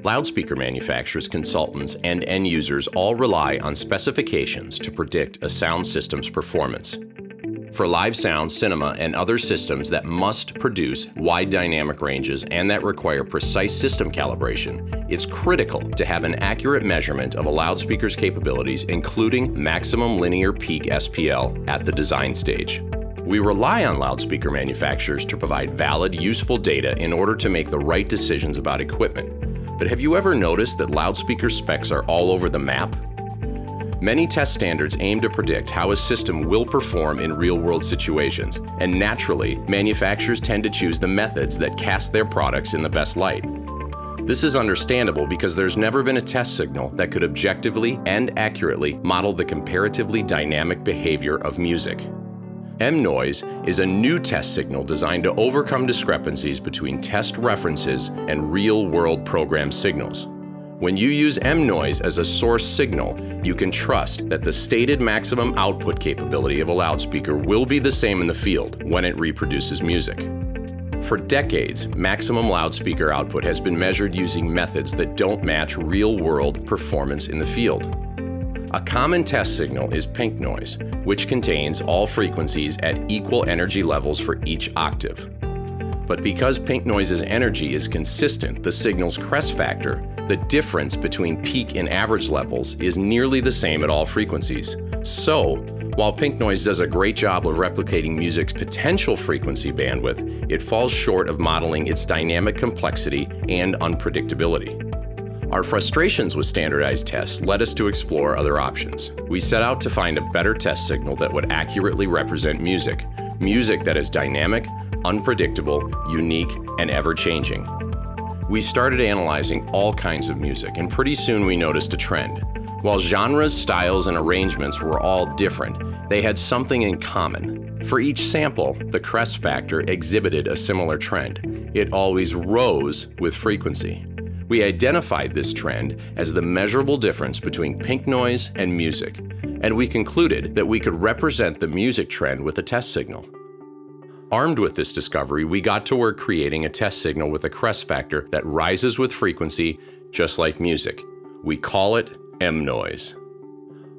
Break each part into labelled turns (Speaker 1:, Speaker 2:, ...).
Speaker 1: Loudspeaker manufacturers, consultants, and end users all rely on specifications to predict a sound system's performance. For live sound, cinema, and other systems that must produce wide dynamic ranges and that require precise system calibration, it's critical to have an accurate measurement of a loudspeaker's capabilities, including maximum linear peak SPL at the design stage. We rely on loudspeaker manufacturers to provide valid, useful data in order to make the right decisions about equipment. But have you ever noticed that loudspeaker specs are all over the map? Many test standards aim to predict how a system will perform in real-world situations, and naturally, manufacturers tend to choose the methods that cast their products in the best light. This is understandable because there's never been a test signal that could objectively and accurately model the comparatively dynamic behavior of music. M-Noise is a new test signal designed to overcome discrepancies between test references and real-world program signals. When you use M-Noise as a source signal, you can trust that the stated maximum output capability of a loudspeaker will be the same in the field when it reproduces music. For decades, maximum loudspeaker output has been measured using methods that don't match real-world performance in the field. A common test signal is pink noise, which contains all frequencies at equal energy levels for each octave. But because pink noise's energy is consistent, the signal's crest factor, the difference between peak and average levels, is nearly the same at all frequencies. So, while pink noise does a great job of replicating music's potential frequency bandwidth, it falls short of modeling its dynamic complexity and unpredictability. Our frustrations with standardized tests led us to explore other options. We set out to find a better test signal that would accurately represent music that is dynamic, unpredictable, unique, and ever-changing. We started analyzing all kinds of music, and pretty soon we noticed a trend. While genres, styles, and arrangements were all different, they had something in common. For each sample, the crest factor exhibited a similar trend. It always rose with frequency. We identified this trend as the measurable difference between pink noise and music, and we concluded that we could represent the music trend with a test signal. Armed with this discovery, we got to work creating a test signal with a crest factor that rises with frequency, just like music. We call it M-Noise.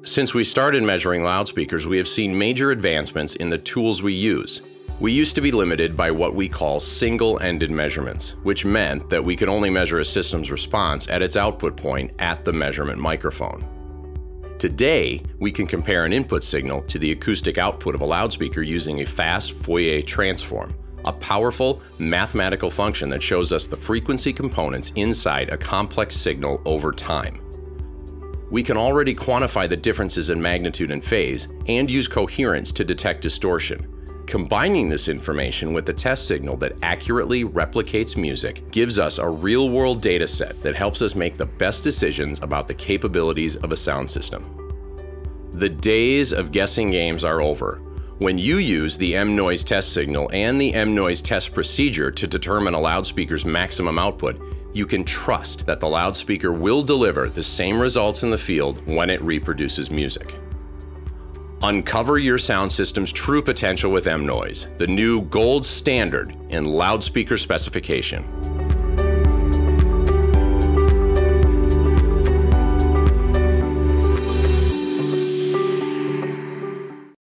Speaker 1: Since we started measuring loudspeakers, we have seen major advancements in the tools we use. We used to be limited by what we call single-ended measurements, which meant that we could only measure a system's response at its output point at the measurement microphone. Today, we can compare an input signal to the acoustic output of a loudspeaker using a fast Fourier transform, a powerful mathematical function that shows us the frequency components inside a complex signal over time. We can already quantify the differences in magnitude and phase and use coherence to detect distortion. Combining this information with the test signal that accurately replicates music gives us a real-world data set that helps us make the best decisions about the capabilities of a sound system. The days of guessing games are over. When you use the M-Noise test signal and the M-Noise test procedure to determine a loudspeaker's maximum output, you can trust that the loudspeaker will deliver the same results in the field when it reproduces music. Uncover your sound system's true potential with M-Noise, the new gold standard in loudspeaker specification.